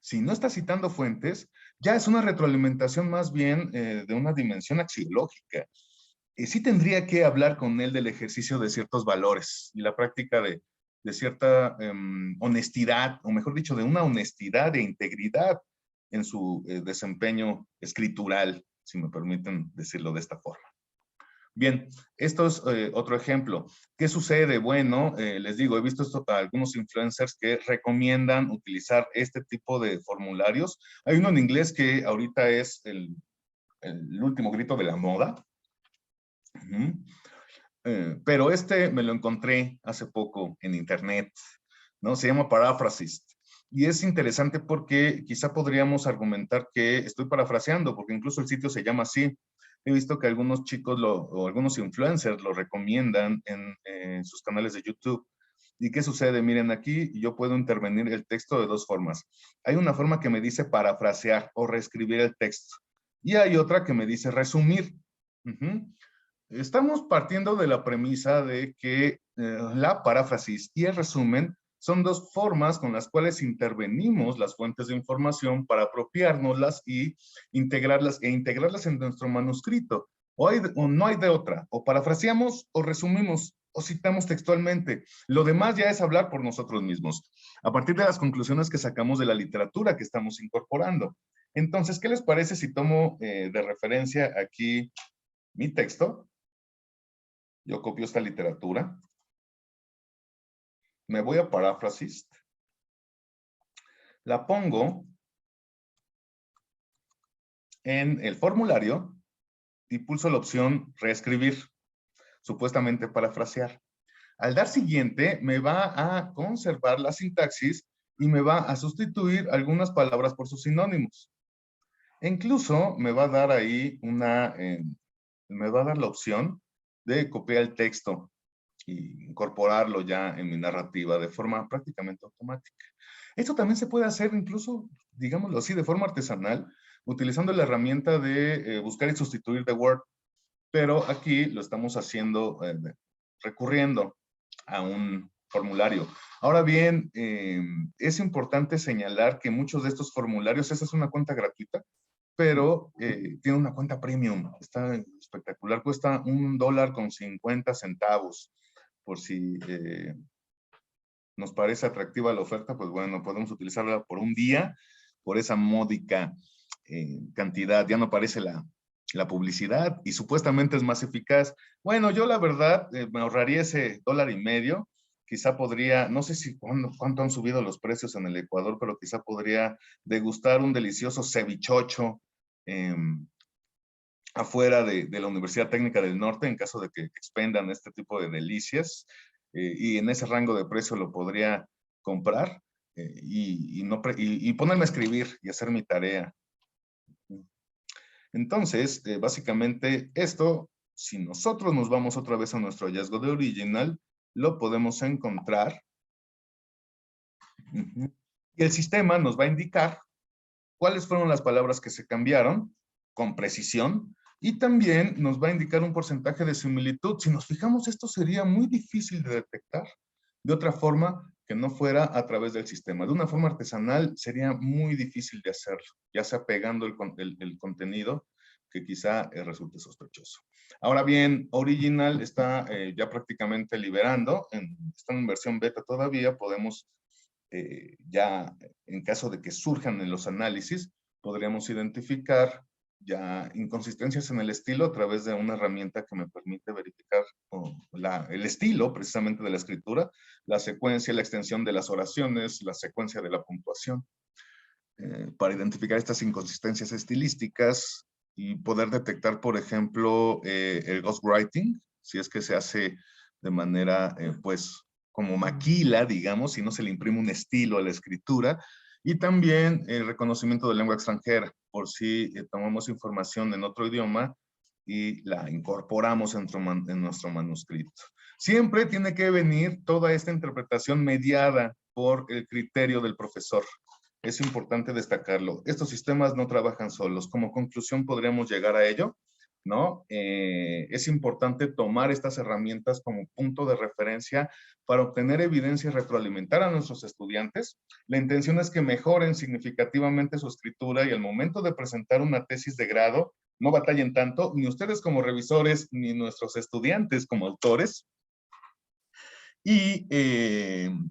Si no está citando fuentes, ya es una retroalimentación más bien de una dimensión axiológica. Sí tendría que hablar con él del ejercicio de ciertos valores y la práctica de cierta honestidad, o mejor dicho, de una honestidad e integridad en su desempeño escritural, si me permiten decirlo de esta forma. Bien, esto es otro ejemplo. ¿Qué sucede? Bueno, les digo, he visto esto para algunos influencers que recomiendan utilizar este tipo de formularios. Hay uno en inglés que ahorita es el último grito de la moda. Pero me lo encontré hace poco en internet, ¿no? Se llama Paraphrasist. Y es interesante porque quizá podríamos argumentar que estoy parafraseando, porque incluso el sitio se llama así. He visto que algunos chicos o algunos influencers lo recomiendan en sus canales de YouTube. ¿Y qué sucede? Miren, aquí yo puedo intervenir el texto de dos formas. Hay una forma que me dice parafrasear o reescribir el texto. Y hay otra que me dice resumir. Estamos partiendo de la premisa de que la paráfrasis y el resumen son dos formas con las cuales intervenimos las fuentes de información para apropiárnoslas y integrarlas en nuestro manuscrito. O no hay de otra, o parafraseamos o resumimos o citamos textualmente. Lo demás ya es hablar por nosotros mismos, a partir de las conclusiones que sacamos de la literatura que estamos incorporando. Entonces, ¿qué les parece si tomo de referencia aquí mi texto? Yo copio esta literatura. Me voy a Paraphrasist. La pongo en el formulario y pulso la opción reescribir, supuestamente parafrasear. Al dar siguiente, me va a conservar la sintaxis y me va a sustituir algunas palabras por sus sinónimos. E incluso me va a dar ahí me va a dar la opción de copiar el texto y incorporarlo ya en mi narrativa de forma prácticamente automática. Esto también se puede hacer incluso, digámoslo así, de forma artesanal, utilizando la herramienta de buscar y sustituir de Word, pero aquí lo estamos haciendo recurriendo a un formulario. Ahora bien, es importante señalar que muchos de estos formularios, esa es una cuenta gratuita, pero tiene una cuenta premium. Está espectacular, cuesta $1.50. Por si nos parece atractiva la oferta, pues bueno, podemos utilizarla por un día, por esa módica cantidad. Ya no aparece la publicidad y supuestamente es más eficaz. Bueno, yo la verdad me ahorraría ese $1.50. Quizá podría, no sé si cuánto han subido los precios en el Ecuador, pero quizá podría degustar un delicioso cevichocho afuera de la Universidad Técnica del Norte, en caso de que expendan este tipo de delicias, y en ese rango de precio lo podría comprar y ponerme a escribir y hacer mi tarea. Entonces, básicamente esto, si nosotros nos vamos otra vez a nuestro hallazgo de Original, lo podemos encontrar. Y el sistema nos va a indicar cuáles fueron las palabras que se cambiaron con precisión y también nos va a indicar un porcentaje de similitud. Si nos fijamos, esto sería muy difícil de detectar de otra forma que no fuera a través del sistema. De una forma artesanal sería muy difícil de hacerlo, ya sea pegando el contenido que quizá resulte sospechoso. Ahora bien, Original está ya prácticamente liberando, está en versión beta todavía, podemos ya en caso de que surjan en los análisis, podríamos identificar ya inconsistencias en el estilo a través de una herramienta que me permite verificar el estilo precisamente de la escritura, la secuencia, la extensión de las oraciones, la secuencia de la puntuación, para identificar estas inconsistencias estilísticas y poder detectar, por ejemplo, el ghostwriting, si es que se hace de manera, pues, como maquila, digamos, si no se le imprime un estilo a la escritura, y también el reconocimiento de lengua extranjera, por si tomamos información en otro idioma y la incorporamos en nuestro manuscrito. Siempre tiene que venir toda esta interpretación mediada por el criterio del profesor. Es importante destacarlo. Estos sistemas no trabajan solos. Como conclusión podríamos llegar a ello, ¿no? Es importante tomar estas herramientas como punto de referencia para obtener evidencia y retroalimentar a nuestros estudiantes. La intención es que mejoren significativamente su escritura y al momento de presentar una tesis de grado, no batallen tanto, ni ustedes como revisores, ni nuestros estudiantes como autores, y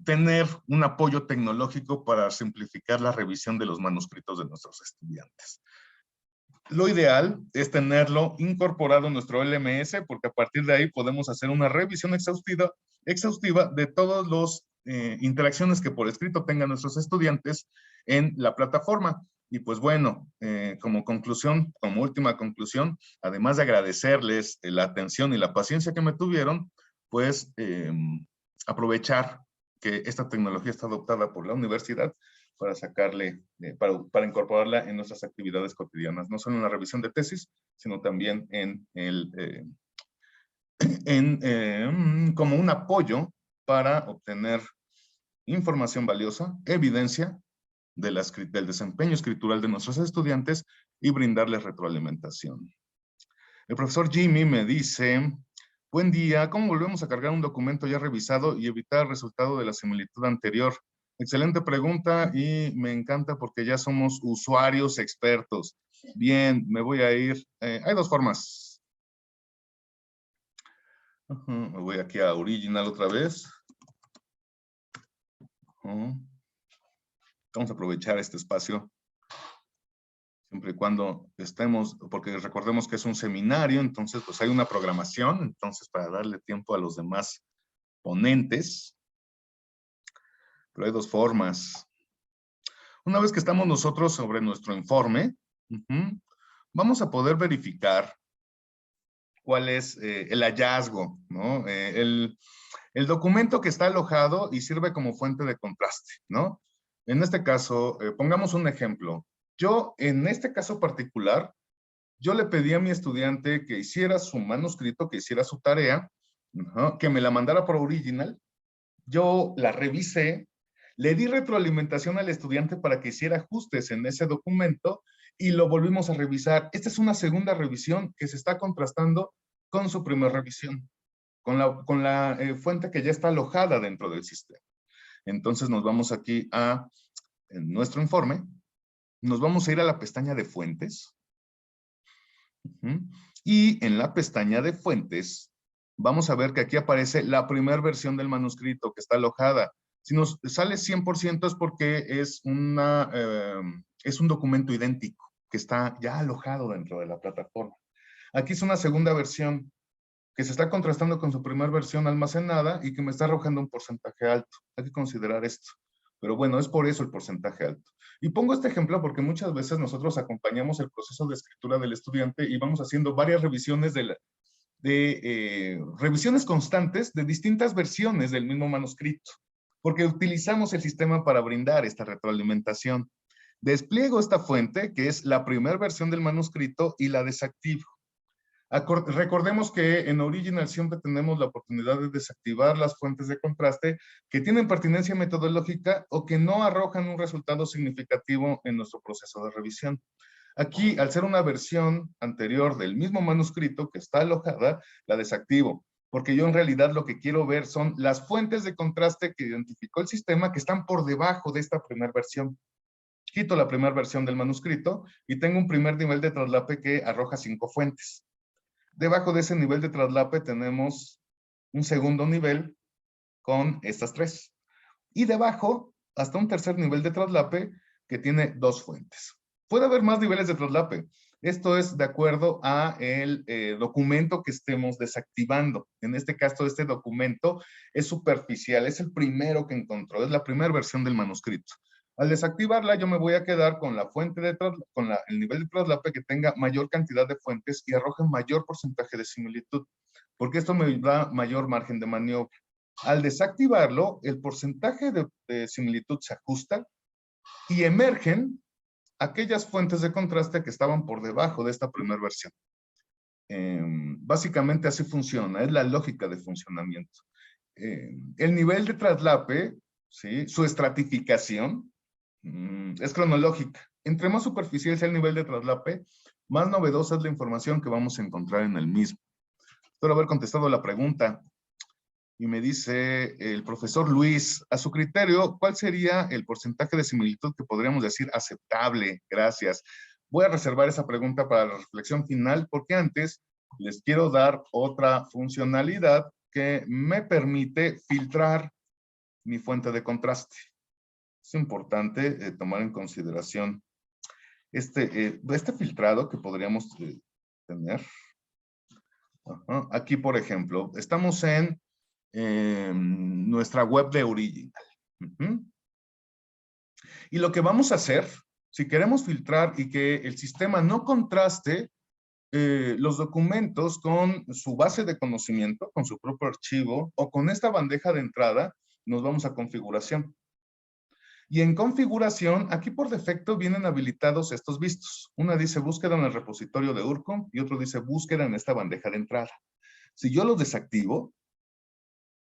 tener un apoyo tecnológico para simplificar la revisión de los manuscritos de nuestros estudiantes. Lo ideal es tenerlo incorporado en nuestro LMS, porque a partir de ahí podemos hacer una revisión exhaustiva de todas las interacciones que por escrito tengan nuestros estudiantes en la plataforma. Y pues bueno, como conclusión, como última conclusión, además de agradecerles la atención y la paciencia que me tuvieron, pues aprovechar que esta tecnología está adoptada por la universidad para sacarle, para incorporarla en nuestras actividades cotidianas, no solo en la revisión de tesis, sino también como un apoyo para obtener información valiosa, evidencia del desempeño escritural de nuestros estudiantes y brindarles retroalimentación. El profesor Jimmy me dice: buen día, ¿cómo volvemos a cargar un documento ya revisado y evitar el resultado de la similitud anterior? Excelente pregunta y me encanta porque ya somos usuarios expertos. Bien, me voy a ir. Hay dos formas. Me voy aquí a Original otra vez. Vamos a aprovechar este espacio. Siempre y cuando estemos, porque recordemos que es un seminario, entonces pues hay una programación, entonces para darle tiempo a los demás ponentes. Pero hay dos formas. Una vez que estamos nosotros sobre nuestro informe, vamos a poder verificar cuál es el hallazgo, ¿no? El documento que está alojado y sirve como fuente de contraste, ¿no? En este caso, pongamos un ejemplo. Yo, en este caso particular, yo le pedí a mi estudiante que hiciera su manuscrito, que hiciera su tarea, que me la mandara por original. Yo la revisé, le di retroalimentación al estudiante para que hiciera ajustes en ese documento y lo volvimos a revisar. Esta es una segunda revisión que se está contrastando con su primera revisión, con la fuente que ya está alojada dentro del sistema. Entonces nos vamos aquí en nuestro informe, nos vamos a ir a la pestaña de fuentes. Y en la pestaña de fuentes, vamos a ver que aquí aparece la primera versión del manuscrito que está alojada. Si nos sale 100% es porque es un documento idéntico que está ya alojado dentro de la plataforma. Aquí es una segunda versión que se está contrastando con su primera versión almacenada y que me está arrojando un porcentaje alto. Hay que considerar esto. Pero bueno, es por eso el porcentaje alto. Y pongo este ejemplo porque muchas veces nosotros acompañamos el proceso de escritura del estudiante y vamos haciendo varias revisiones revisiones constantes de distintas versiones del mismo manuscrito, porque utilizamos el sistema para brindar esta retroalimentación. Despliego esta fuente, que es la primera versión del manuscrito, y la desactivo. Recordemos que en Original siempre tenemos la oportunidad de desactivar las fuentes de contraste que tienen pertinencia metodológica o que no arrojan un resultado significativo en nuestro proceso de revisión. Aquí, al ser una versión anterior del mismo manuscrito que está alojada, la desactivo, porque yo en realidad lo que quiero ver son las fuentes de contraste que identificó el sistema que están por debajo de esta primera versión. Quito la primera versión del manuscrito y tengo un primer nivel de traslape que arroja 5 fuentes. Debajo de ese nivel de traslape tenemos un segundo nivel con estas 3. Y debajo, hasta un tercer nivel de traslape que tiene 2 fuentes. Puede haber más niveles de traslape. Esto es de acuerdo a el documento que estemos desactivando. En este caso, este documento es superficial, es el primero que encontró, es la primera versión del manuscrito. Al desactivarla, yo me voy a quedar con la fuente el nivel de traslape que tenga mayor cantidad de fuentes y arroje mayor porcentaje de similitud, porque esto me da mayor margen de maniobra. Al desactivarlo, el porcentaje de similitud se ajusta y emergen aquellas fuentes de contraste que estaban por debajo de esta primera versión. Básicamente así funciona, es la lógica de funcionamiento. El nivel de traslape, ¿sí? Su estratificación, es cronológica. Entre más superficial sea el nivel de traslape, más novedosa es la información que vamos a encontrar en el mismo. Espero haber contestado la pregunta. Y me dice el profesor Luis, a su criterio, ¿cuál sería el porcentaje de similitud que podríamos decir aceptable? Gracias. Voy a reservar esa pregunta para la reflexión final porque antes les quiero dar otra funcionalidad que me permite filtrar mi fuente de contraste. Es importante tomar en consideración este filtrado que podríamos tener. Aquí, por ejemplo, estamos en nuestra web de Original. Y lo que vamos a hacer, si queremos filtrar y que el sistema no contraste los documentos con su base de conocimiento, con su propio archivo o con esta bandeja de entrada, nos vamos a configuración. Y en configuración, aquí por defecto vienen habilitados estos vistos. Una dice búsqueda en el repositorio de URCOM y otro dice búsqueda en esta bandeja de entrada. Si yo los desactivo,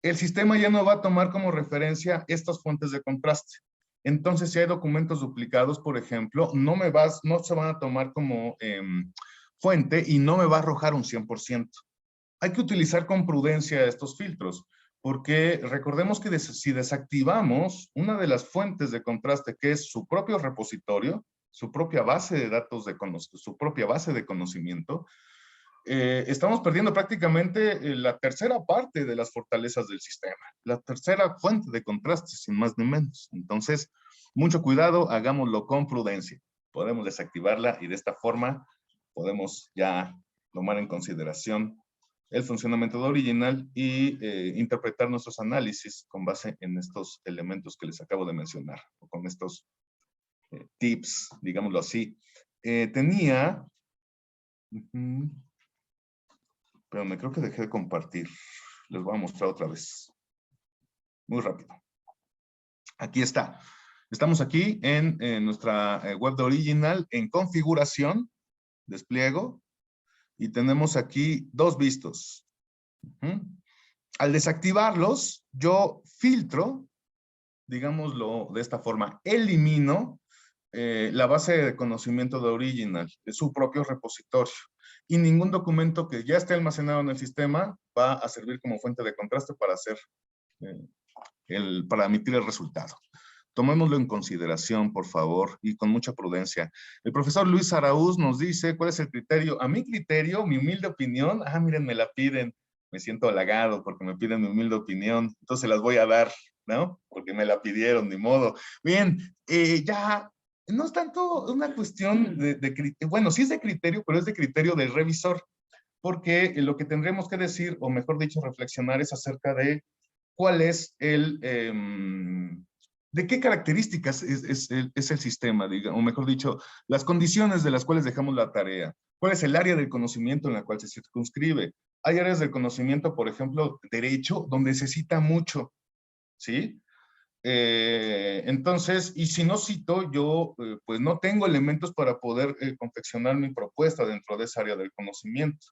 el sistema ya no va a tomar como referencia estas fuentes de contraste. Entonces, si hay documentos duplicados, por ejemplo, no se van a tomar como fuente y no me va a arrojar un 100%. Hay que utilizar con prudencia estos filtros, porque recordemos que si desactivamos una de las fuentes de contraste, que es su propio repositorio, su propia base de datos, su propia base de conocimiento, estamos perdiendo prácticamente la tercera parte de las fortalezas del sistema, la tercera fuente de contraste, sin más ni menos. Entonces, mucho cuidado, hagámoslo con prudencia. Podemos desactivarla y de esta forma podemos ya tomar en consideración el funcionamiento de Original y interpretar nuestros análisis con base en estos elementos que les acabo de mencionar, o con estos tips, digámoslo así. Tenía... pero me creo que dejé de compartir. Les voy a mostrar otra vez. Muy rápido. Aquí está. Estamos aquí en nuestra web de Original, en configuración, despliego, y tenemos aquí 2 vistos. Al desactivarlos, yo filtro, digámoslo de esta forma, elimino la base de conocimiento de Original, de su propio repositorio. Y ningún documento que ya esté almacenado en el sistema va a servir como fuente de contraste para para emitir el resultado. Tomémoslo en consideración, por favor, y con mucha prudencia. El profesor Luis Araúz nos dice cuál es el criterio. A mi criterio, mi humilde opinión, miren, me la piden. Me siento halagado porque me piden mi humilde opinión. Entonces se las voy a dar, ¿no? Porque me la pidieron, ni modo. Bien, ya no es tanto una cuestión de criterio. Bueno, sí es de criterio, pero es de criterio del revisor. Porque lo que tendremos que decir, o mejor dicho, reflexionar es acerca de cuál es de qué características es el sistema, digamos, o mejor dicho, las condiciones de las cuales dejamos la tarea. ¿Cuál es el área del conocimiento en la cual se circunscribe? Hay áreas del conocimiento, por ejemplo, derecho, donde se cita mucho, ¿sí? Entonces, y si no cito, yo pues no tengo elementos para poder confeccionar mi propuesta dentro de esa área del conocimiento.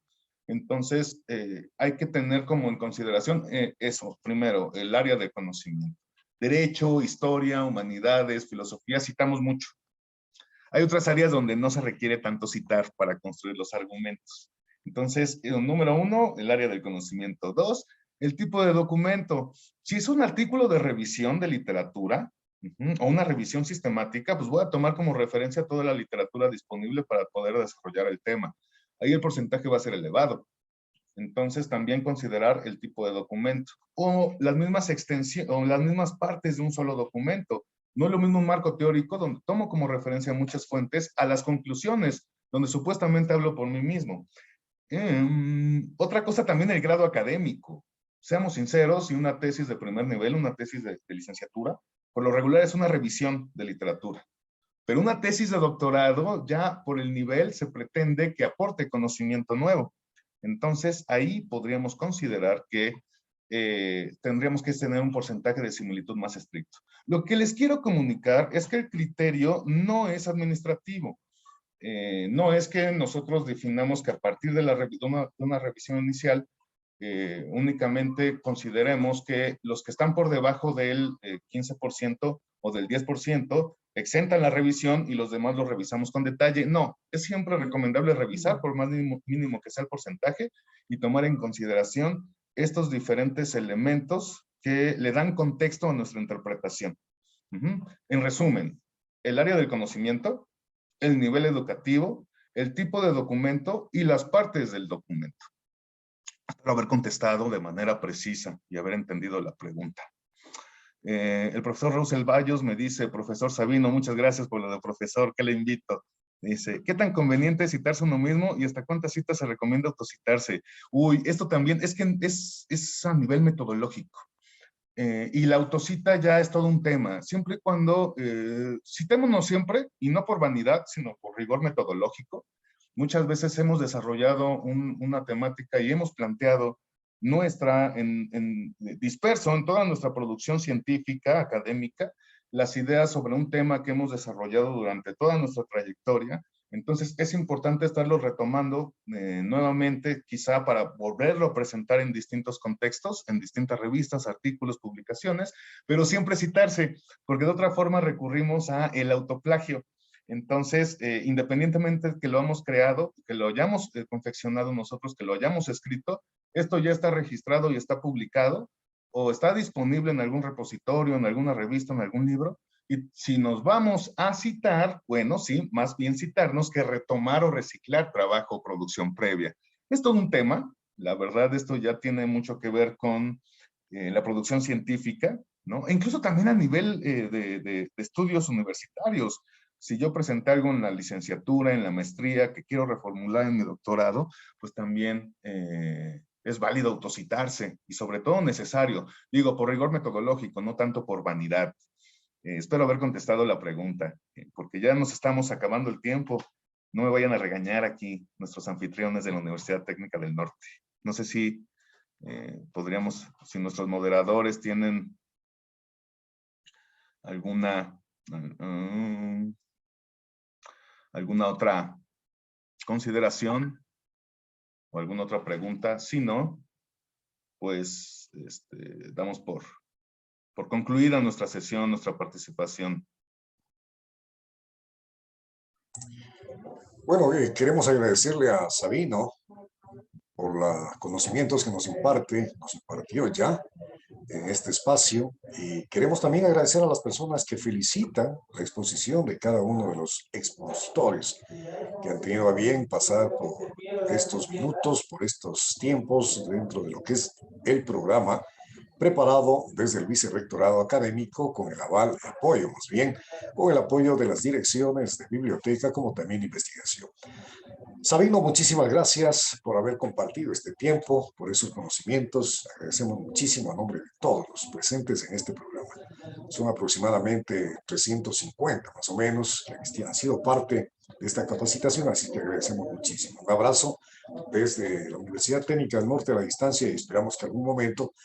Entonces, hay que tener como en consideración eso, primero, el área de conocimiento. Derecho, historia, humanidades, filosofía, citamos mucho. Hay otras áreas donde no se requiere tanto citar para construir los argumentos. Entonces, número uno, el área del conocimiento. Dos, el tipo de documento. Si es un artículo de revisión de literatura o una revisión sistemática, pues voy a tomar como referencia toda la literatura disponible para poder desarrollar el tema. Ahí el porcentaje va a ser elevado. Entonces, también considerar el tipo de documento o las mismas extensiones o las mismas partes de un solo documento. No es lo mismo un marco teórico donde tomo como referencia muchas fuentes a las conclusiones, donde supuestamente hablo por mí mismo. Otra cosa también el grado académico. Seamos sinceros, si una tesis de primer nivel, una tesis de licenciatura, por lo regular es una revisión de literatura. Pero una tesis de doctorado, ya por el nivel, se pretende que aporte conocimiento nuevo. Entonces, ahí podríamos considerar que tendríamos que tener un porcentaje de similitud más estricto. Lo que les quiero comunicar es que el criterio no es administrativo. No es que nosotros definamos que a partir de una revisión inicial únicamente consideremos que los que están por debajo del 15% o del 10% exentan la revisión y los demás lo revisamos con detalle. No, es siempre recomendable revisar por más mínimo que sea el porcentaje y tomar en consideración estos diferentes elementos que le dan contexto a nuestra interpretación. En resumen, el área del conocimiento, el nivel educativo, el tipo de documento y las partes del documento. Espero haber contestado de manera precisa y haber entendido la pregunta. El profesor Russell Bayos me dice, profesor Sabino, muchas gracias por lo de profesor, que le invito. Dice, ¿qué tan conveniente es citarse uno mismo y hasta cuántas citas se recomienda autocitarse? Uy, esto también es que es a nivel metodológico. Y la autocita ya es todo un tema. Siempre y cuando citémonos siempre, y no por vanidad, sino por rigor metodológico. Muchas veces hemos desarrollado una temática y hemos planteado disperso en toda nuestra producción científica, académica, las ideas sobre un tema que hemos desarrollado durante toda nuestra trayectoria. Entonces es importante estarlo retomando nuevamente, quizá para volverlo a presentar en distintos contextos, en distintas revistas, artículos, publicaciones, pero siempre citarse, porque de otra forma recurrimos a el autoplagio. Entonces, independientemente de que lo hemos creado, que lo hayamos confeccionado nosotros, que lo hayamos escrito, esto ya está registrado y está publicado, o está disponible en algún repositorio, en alguna revista, en algún libro, y si nos vamos a citar, bueno, sí, más bien citarnos que retomar o reciclar trabajo o producción previa. Es todo un tema, la verdad esto ya tiene mucho que ver con la producción científica, ¿no? E incluso también a nivel de estudios universitarios. Si yo presenté algo en la licenciatura, en la maestría, que quiero reformular en mi doctorado, pues también es válido autocitarse y sobre todo necesario. Digo, por rigor metodológico, no tanto por vanidad. Espero haber contestado la pregunta, porque ya nos estamos acabando el tiempo. No me vayan a regañar aquí nuestros anfitriones de la Universidad Técnica del Norte. No sé si podríamos, si nuestros moderadores tienen alguna, alguna otra consideración o alguna otra pregunta. Si no, pues damos por concluida nuestra sesión, nuestra participación. Bueno, queremos agradecerle a Sabino por los conocimientos que nos impartió ya en este espacio, y queremos también agradecer a las personas que felicitan la exposición de cada uno de los expositores que han tenido a bien pasar por estos minutos, por estos tiempos dentro de lo que es el programa preparado desde el Vicerrectorado Académico con el aval, el apoyo más bien, con el apoyo de las direcciones de biblioteca como también investigación. Sabino, muchísimas gracias por haber compartido este tiempo, por esos conocimientos. Agradecemos muchísimo a nombre de todos los presentes en este programa. Son aproximadamente 350 más o menos que han sido parte de esta capacitación, así que agradecemos muchísimo. Un abrazo desde la Universidad Técnica del Norte a la distancia y esperamos que algún momento